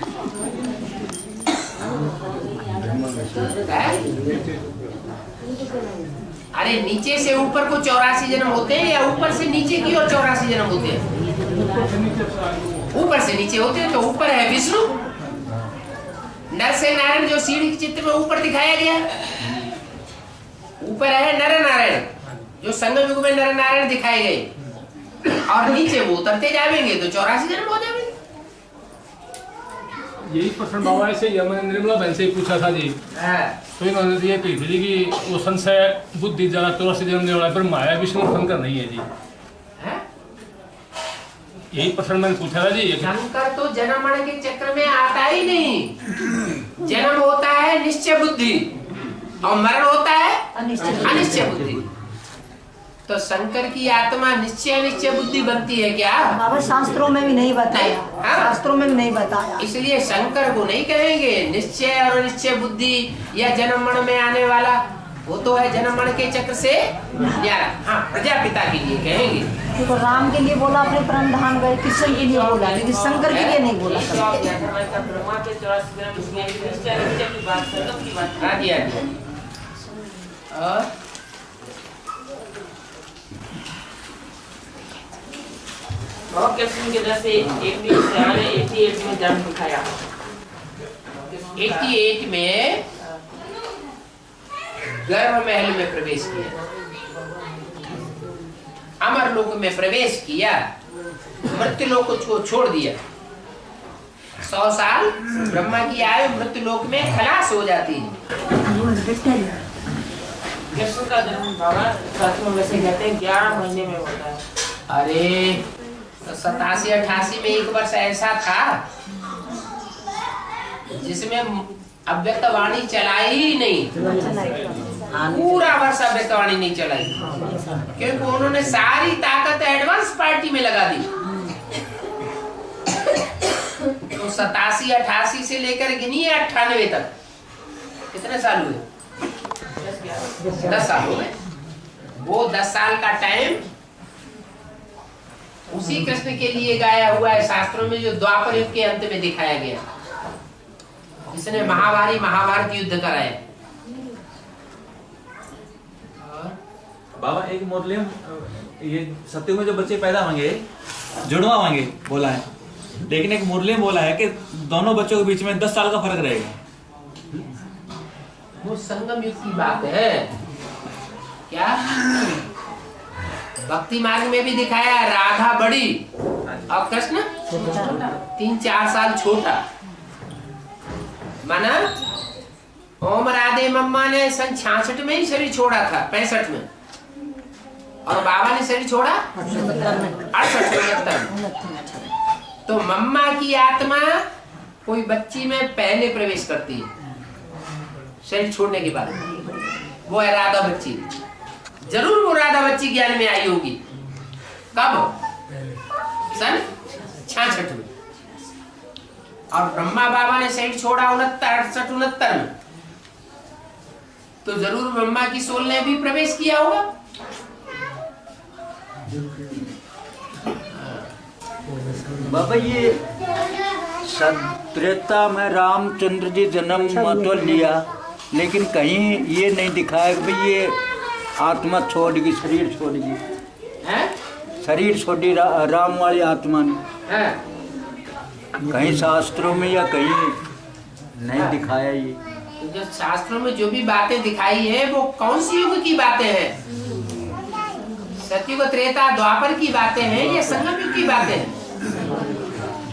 अरे नीचे से ऊपर को 84 जन्म होते हैं या ऊपर से नीचे की और 84 जन्म होते हैं? ऊपर से नीचे होते हैं। तो ऊपर है विष्णु, नर से नारायण जो सीढ़ी के चित्र में ऊपर दिखाया गया। ऊपर है नर नारायण जो संगम युग में नर नारायण दिखाए गए, और नीचे वो उतरते जाएंगे तो 84 जन्म हो जाएंगे। यही प्रश्न बाबा से निर्मला बहन से पूछा था जी। तो इन्होंने ये कही थी कि वो संशय बुद्धि जरा 84 जन्म लेने वाला ब्रह्मा है, विष्णु शंकर नहीं है जी। यही प्रश्न मैंने पूछा था जी। शंकर तो जन्म मरण के चक्र में आता ही नहीं। जन्म होता है निश्चय बुद्धि और मरण होता है अनिश्चय बुद्धि। तो शंकर की आत्मा निश्चय अनिश्चय बुद्धि बनती है क्या? बाबा शास्त्रों में भी नहीं बताया। शास्त्रों में भी नहीं बताया। इसलिए शंकर को नहीं कहेंगे। निश्चय और अनिश्चय बुद्धि या जन्म मरण में आने वाला वो तो है जन्म मरण के चक्र से न्यारा। हाँ, प्रजापिता के लिए कहेंगे। देखो राम के लिए बोला अपने प्राण धाम गए, कृष्ण के लिए बोला, लेकिन शंकर के लिए नहीं बोला। ब्रह्मा के 84 जन्म की बात संगम की बात। हाँ जी, हाँ जी। और के जैसे 88 में जन्म दिखाया। 88 में गर्भ महल में प्रवेश किया, अमरलोक में प्रवेश किया, मृत्युलोक को छोड़ दिया। 100 साल ब्रह्मा की आयु मृत्युलोक में खलास हो जाती है। कृष्ण का जन्म बाबा शास्त्रों में से कहते हैं 11 महीने में होता है। अरे तो 87-88 में एक वर्ष ऐसा था जिसमें अव्यक्तवाणी चलाई ही नहीं, पूरा वर्ष अव्यक्तवाणी नहीं चलाई, क्योंकि उन्होंने सारी ताकत एडवांस पार्टी में लगा दी। तो 87-88 से लेकर गिनिए 98 तक कितने साल हुए? 10 साल हुए। वो 10 साल का टाइम उसी कृष्ण के लिए गाया हुआ है शास्त्रों में, जो द्वापर युग के अंत में दिखाया गया, जिसने महाभारत युद्ध कराए। बाबा एक मुरली ये सत्युग में जो बच्चे पैदा होंगे जुड़वा होंगे बोला है, लेकिन एक मुरली में बोला है कि दोनों बच्चों के बीच में 10 साल का फर्क रहेगा। वो संगम युग की बात है क्या? भक्ति मार्ग में भी दिखाया, राधा बड़ी और कृष्ण 3-4 साल छोटा। माना ओम राधे मम्मा ने सन 66 में ही शरीर छोड़ा था, 65 में, और बाबा ने शरीर छोड़ा 68 में। तो मम्मा की आत्मा कोई बच्ची में पहले प्रवेश करती है शरीर छोड़ने के बाद, वो है राधा बच्ची। जरूर वो राधा बच्ची ज्ञान में आई होगी। कब? सन 66 में। और ब्रह्मा बाबा ने शरीर छोड़ा 69 में, तो जरूर ब्रह्मा की सोल ने भी प्रवेश किया होगा। बाबा ये त्रेता में रामचंद्र जी जन्म तो लिया, लेकिन कहीं ये नहीं दिखाया कि भाई ये आत्मा छोड़ेगी, शरीर छोड़ेगी, शरीर छोड़ी राम वाली आत्मा ने, कहीं शास्त्रों में या कहीं नहीं दिखाया ये। जो शास्त्रों में जो भी बातें दिखाई है वो कौन सी युग की बातें हैं? सतयुग, त्रेता, द्वापर की बातें हैं या संगम युग की बातें हैं?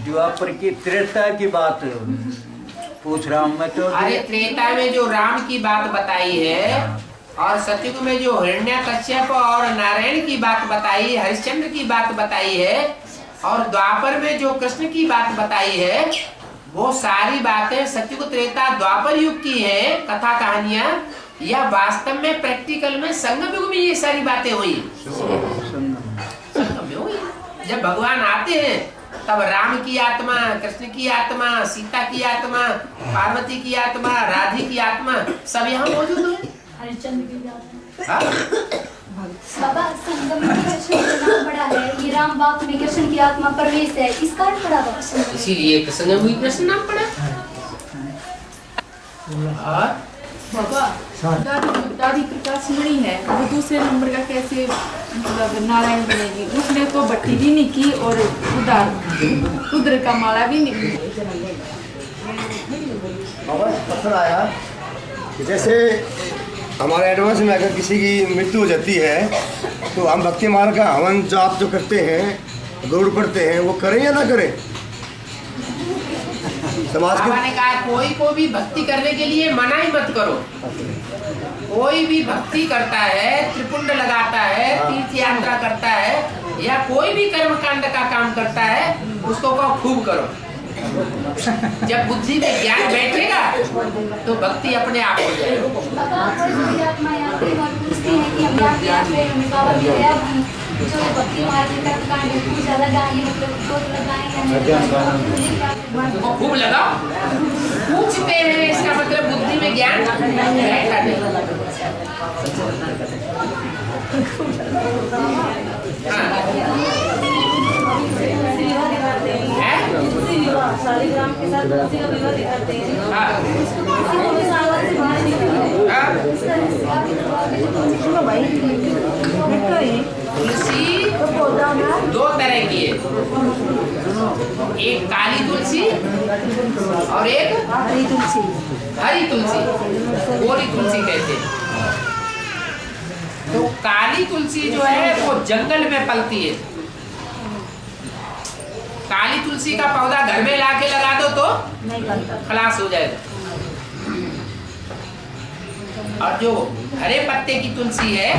द्वापर की, त्रेता की बात पूछ रहा हूँ मैं तो। अरे त्रेता में जो राम की बात बताई है, और सतयुग में जो हिरण्यकश्यप और नारायण की बात बताई, हरिश्चंद्र की बात बताई है, और द्वापर में जो कृष्ण की बात बताई है, वो सारी बातें सतयुग, त्रेता, द्वापर युग की है, कथा कहानियां, या वास्तव में प्रैक्टिकल में संगम युग में ये सारी बातें हुई? संगम में हुई। जब भगवान आते हैं तब राम की आत्मा, कृष्ण की आत्मा, सीता की आत्मा, पार्वती की आत्मा, राधे की आत्मा सब यहाँ मौजूद है। हरिश्चंद्र की बाबा संगम में कृष्ण का नाम पड़ा है, ये राम बाप में कृष्ण की आत्मा प्रवेश है, इसका अर्थ पड़ा बाबा, इसीलिए संगम में कृष्ण नाम पड़ा। बाबा दादी प्रकाशमणि है, वो दूसरे नंबर का कैसे मतलब नारायण बनेगी? उसने तो भट्टी भी नहीं की और रुद्र का माला भी नहीं। पत्थर आया कि जैसे हमारे एडवांस में अगर किसी की मृत्यु हो जाती है तो हम भक्ति मार्ग का हवन जाप जो करते हैं, दौड़ पड़ते हैं, वो करें या ना करें? समाज बाबा ने कहा कोई को भी भक्ति करने के लिए मना ही मत करो। कोई भी भक्ति करता है, त्रिपुंड लगाता है, तीर्थ यात्रा करता है, या कोई भी कर्म कांड का काम करता है, उसको कहो खूब करो। जब बुद्धि में ज्ञान बैठेगा तो भक्ति अपने आप हो जाएगी। खूब लगाओ, पूछते हैं, इसका मतलब बुद्धि में ज्ञान बैठा नहीं। शालिग्राम के साथ तुलसी का विवाह दिखाते तुलसी 2 तरह की है, एक काली तुलसी और एक हरी तुलसी। हरी तुलसी, गोरी तुलसी कहते हैं। तो काली तुलसी जो है वो जंगल में पलती है। काली तुलसी का पौधा घर में लाके लगा दो तो खलास हो जाएगा। और जो हरे पत्ते की तुलसी है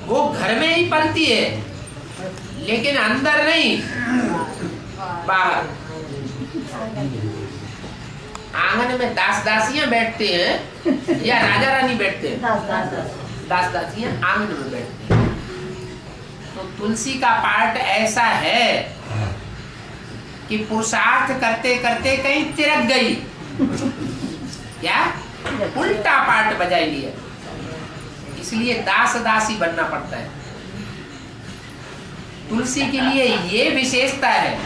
वो घर में ही पलती है, लेकिन अंदर नहीं, बाहर। आंगन में दास दासियां बैठते हैं या राजा रानी बैठते हैं? दास दासियां आंगन में बैठते हैं। तो तुलसी का पार्ट ऐसा है कि पुरुषार्थ करते करते कहीं तिरक गई, क्या उल्टा पार्ट बजा लिया, इसलिए दास दासी बनना पड़ता है। तुलसी के लिए ये विशेषता है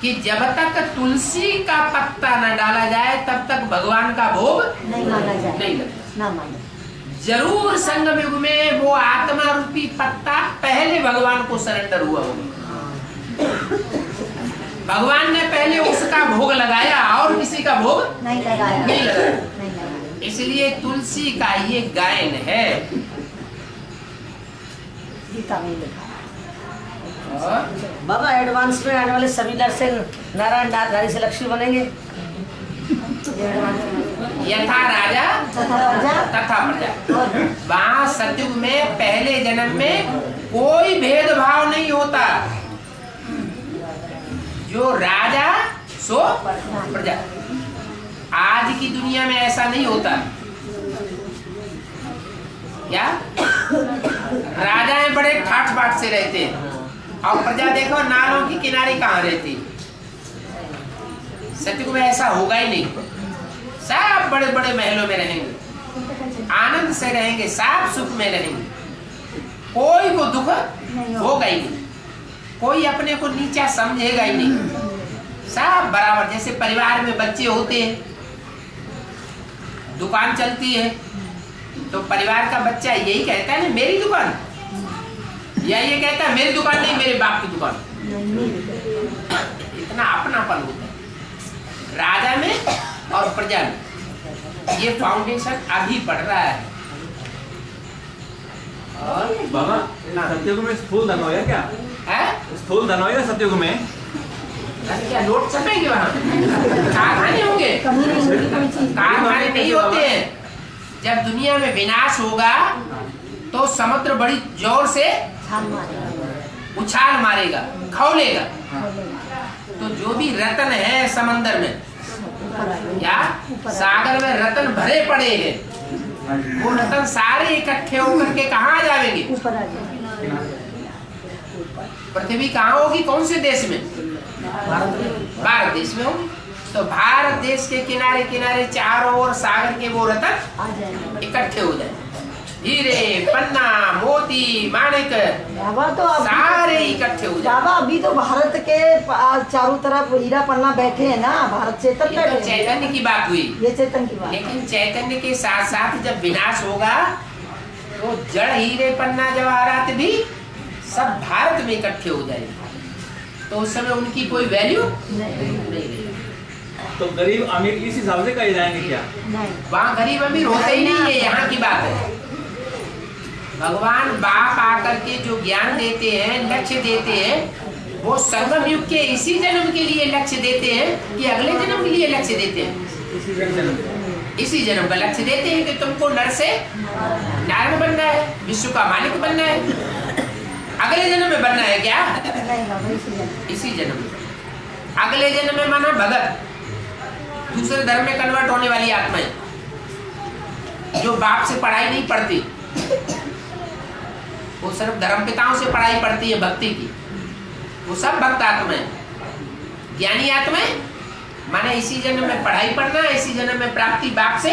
कि जब तक तुलसी का पत्ता न डाला जाए तब तक भगवान का भोग नहीं माना जाए, नहीं लगता। ना माना। जरूर संगम युग में वो आत्मा रूपी पत्ता पहले भगवान को सरेंडर हुआ होगा। भगवान ने पहले उसका भोग लगाया और किसी का भोग नहीं लगाया, नहीं लगाया। इसलिए तुलसी का ये गायन है। गीता में लिखा। बाबा एडवांस में आने वाले सभी नरसिंह नारायण नाथ से लक्ष्मी बनेंगे। यथा राजा तथा प्रजा। वहाँ सतयुग में पहले जन्म में कोई भेदभाव नहीं होता, जो राजा सो प्रजा। आज की दुनिया में ऐसा नहीं होता। क्या राजाएं बड़े ठाठ बाट से रहते हैं और प्रजा देखो नालों की किनारे कहाँ रहती। सतयुग में ऐसा होगा ही नहीं। सब बड़े बड़े महलों में रहेंगे, आनंद से रहेंगे, साफ सुख में रहेंगे, कोई को दुख होगा ही नहीं, कोई अपने को नीचा समझेगा ही नहीं। सब बराबर। जैसे परिवार में बच्चे होते हैं, दुकान चलती है तो परिवार का बच्चा यही कहता है ना मेरी दुकान, या ये कहता है मेरी दुकान नहीं मेरे बाप की दुकान। इतना अपनापन होता है राजा में और प्रजा में। ये फाउंडेशन अभी बढ़ रहा है। और बाबा सतयुग में स्थूल धन होगा क्या? है स्थूल धन होगा सतयुग में? क्या नोट छपेंगे वहाँ? कारखाने होंगे? कारखाने नहीं होते हैं। जब दुनिया में विनाश होगा तो समुद्र बड़ी जोर से उछाल मारेगा, खौलेगा। तो जो भी रत्न है समंदर में या सागर में रत्न भरे पड़े हैं, वो रत्न सारे इकट्ठे होकर के कहाँ जाएंगे? पृथ्वी कहाँ होगी? कौन से देश में? भारत देश में होगी। तो भारत देश के किनारे किनारे चारों ओर सागर के वो रत्न इकट्ठे हो जाए। हीरे, पन्ना, मोती, माणिक तो सारे इकट्ठे हो जाए। बाबा अभी तो भारत के चारों तरफ हीरा पन्ना बैठे हैं ना, भारत चेतन बैठे। तो चैतन्य की बात हुई, ये चेतन की बात। लेकिन चैतन्य के साथ साथ जब विनाश होगा तो जड़ हीरे पन्ना जवाहरात भी सब भारत में इकट्ठे हो जाएंगे। तो उस समय उनकी कोई वैल्यू नहीं। तो गरीब अमीर इस हिसाब से कहे जाएंगे क्या? वहाँ गरीब अमीर होते ही नहीं है, यहाँ की बात है। भगवान बाप आकर के जो ज्ञान देते हैं, लक्ष्य देते हैं, वो संगम युग के इसी जन्म के लिए लक्ष्य देते हैं कि अगले जन्म के लिए लक्ष्य देते हैं? इसी जन्म का लक्ष्य देते हैं कि तुमको नर से नारायण बनना है, विश्व का मालिक बनना है। अगले जन्म में बनना है क्या? इसी जन्म में। अगले जन्म में माना भगत, दूसरे धर्म में कन्वर्ट होने वाली आत्माएं जो बाप से पढ़ाई नहीं पढ़ती, वो सिर्फ धर्म पिताओं से पढ़ाई पढ़ती है भक्ति की, वो सब भक्त आत्माएं। ज्ञानी आत्माएं माने इसी जन्म में पढ़ाई पढ़ना, इसी जन्म में प्राप्ति बाप से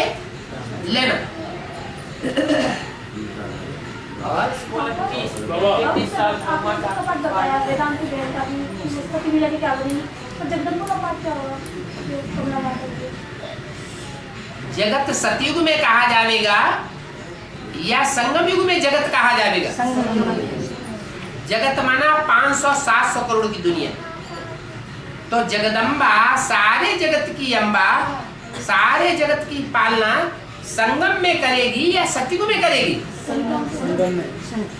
लेना। और जगत सतयुग में कहा जाएगा या संगम युग में जगत कहा जाएगा? जगत माना 500-700 करोड़ की दुनिया। तो जगदम्बा सारे जगत की अम्बा, सारे जगत की पालना संगम में करेगी या सतयुग में करेगी?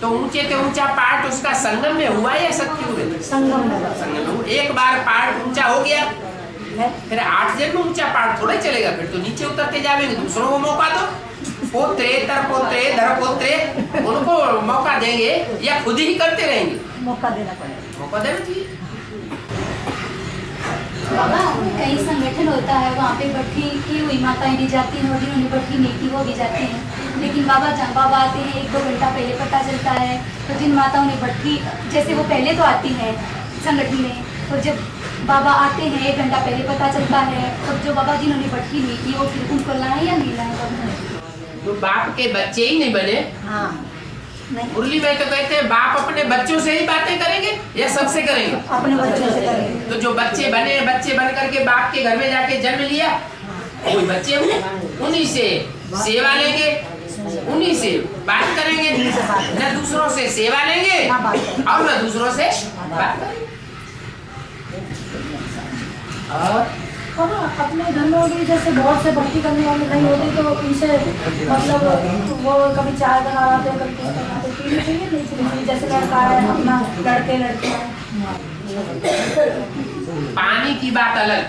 तो ऊंचे से ऊंचा पार्ट उसका संगम में हुआ या सतयुग में? संगम में। एक बार पार्ट ऊंचा हो गया, फिर 8 जन्म ऊंचा पार्ट थोड़ा चलेगा, फिर तो नीचे उतरते जाएंगे। दूसरों को मौका दो, पोत्रे तर पोत्रे धर पोत्रे, उनको मौका देंगे या खुद ही करते रहेंगे? मौका देना पड़ेगा। मौका देना चाहिए। बाबा कई संगठन होता है, वहाँ पे भट्टी की हुई माताएं दी जाती हैं और जिन्होंने भट्टी नहीं की वो भी जाती हैं। लेकिन बाबा जब बाबा आते हैं 1-2 घंटा पहले पता चलता है, तो जिन माताओं ने भट्टी, जैसे वो पहले तो आती हैं संगठन में, और जब बाबा आते हैं 1 घंटा पहले पता चलता है, तब जो बाबा जिन्होंने भट्टी नहीं की वो फिर उनको लाए या नहीं लाए? तो बाप के बच्चे ही नहीं बने। हाँ, मुरली में तो कहते हैं बाप अपने बच्चों से ही बातें करेंगे या सबसे करेंगे? अपने बच्चों से करेंगे। तो जो बच्चे बने, बच्चे बन करके बाप के घर में जाके जन्म लिया, कोई बच्चे हुए, उन्हीं से सेवा लेंगे, उन्हीं से बात करेंगे, न दूसरों से सेवा लेंगे और न दूसरों से बात करेंगे। और अपने घर में भी जैसे बहुत से भक्ति करने वाले नहीं होते, तो उनसे मतलब वो कभी चाय बना रहे थे, कभी कुछ बनाते, पीनी चाहिए नहीं पीनी चाहिए? जैसे लड़का है अपना, लड़के हैं। पानी की बात अलग,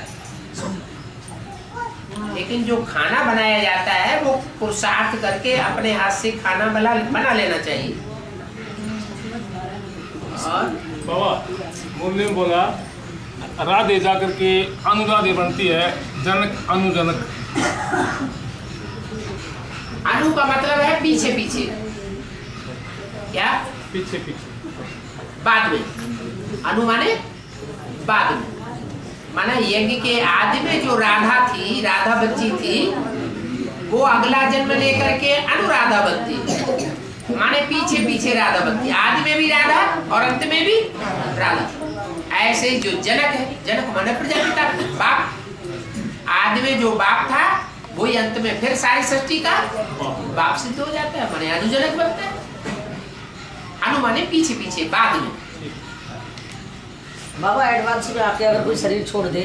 लेकिन जो खाना बनाया जाता है वो पुरुषार्थ करके अपने हाथ से खाना बना लेना चाहिए। और बाबा मुरली में बोला राधे जाकर के अनुराधे बनती है, जनक अनुजनक। अनु का मतलब है पीछे पीछे, क्या पीछे पीछे, बाद में। अनु माने बाद में, माना यज्ञ के आदि में जो राधा थी, राधा बच्ची थी, वो अगला जन्म लेकर के अनुराधा बनती, माने पीछे पीछे राधा बनती। आदि में भी राधा और अंत में भी राधा। ऐसे जो जनक है, जनक माने प्रजापिता, बाप। आदि में जो बाप था वही अंत में फिर सारी सृष्टि का बाप सिद्ध हो जाता है, माने अनुजनक बनता है। अनु माने पीछे पीछे, बाद में। बाबा एडवांस में आके अगर कोई शरीर छोड़ दे,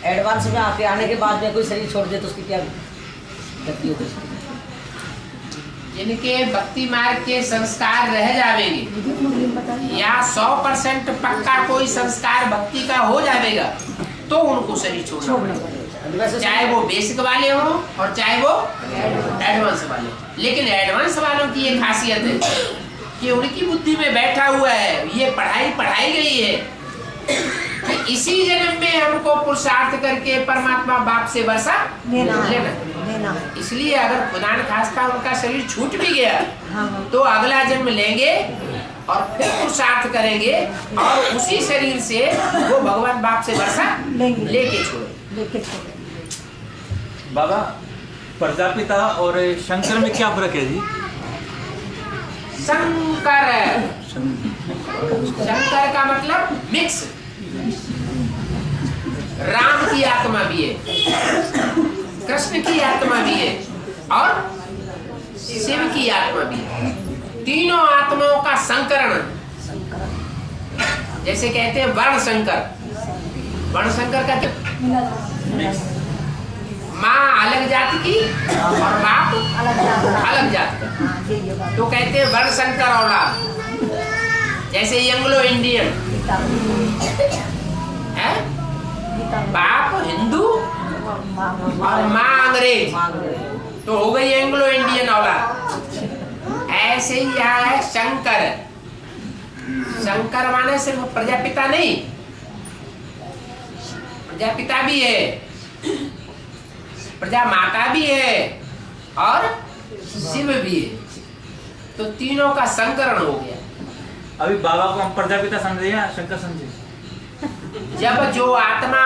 एडवांस में आके आने के बाद में कोई शरीर छोड़ दे तो उसकी क्या गति होगी? जिनके भक्ति मार्ग के संस्कार रह जाएंगे या 100% पक्का कोई संस्कार भक्ति का हो जाएगा, तो उनको शरीर छोड़ना पड़ेगा, चाहे वो बेसिक वाले हो और चाहे वो एडवांस वाले। लेकिन एडवांस वालों की ये खासियत है कि उनकी बुद्धि में बैठा हुआ है, ये पढ़ाई गई है कि इसी जन्म में हमको पुरुषार्थ करके परमात्मा बाप से वर्षा लेना। इसलिए अगर खुदा न खास्ता उनका शरीर छूट भी गया, तो अगला जन्म लेंगे और फिर पुरुषार्थ करेंगे और उसी शरीर से वो भगवान बाप से वर्षा लेके छोड़े। बाबा प्रजापिता और शंकर में क्या फर्क है जी? शंकर का मतलब मिक्स, राम की आत्मा भी है, कृष्ण की आत्मा भी है और शिव की आत्मा भी है। तीनों आत्माओं का संकरण, जैसे कहते हैं वर्ण संकर। वर्ण संकर का क्या? माँ अलग जाति की और बाप अलग जाति का, तो कहते हैं वर्ण संकर औलाद। जैसे एंग्लो इंडियन है, बाप हिंदू और माँ अंग्रेज, तो हो गई एंग्लो इंडियन औलाद। ऐसे ही यहाँ है शंकर। शंकर माने सिर्फ प्रजापिता नहीं, प्रजापिता भी है, प्रजा माता भी है और शिव भी है, तो तीनों का संकरण हो गया। अभी बाबा को हम प्रजापिता समझे या शंकर समझे? जब जो आत्मा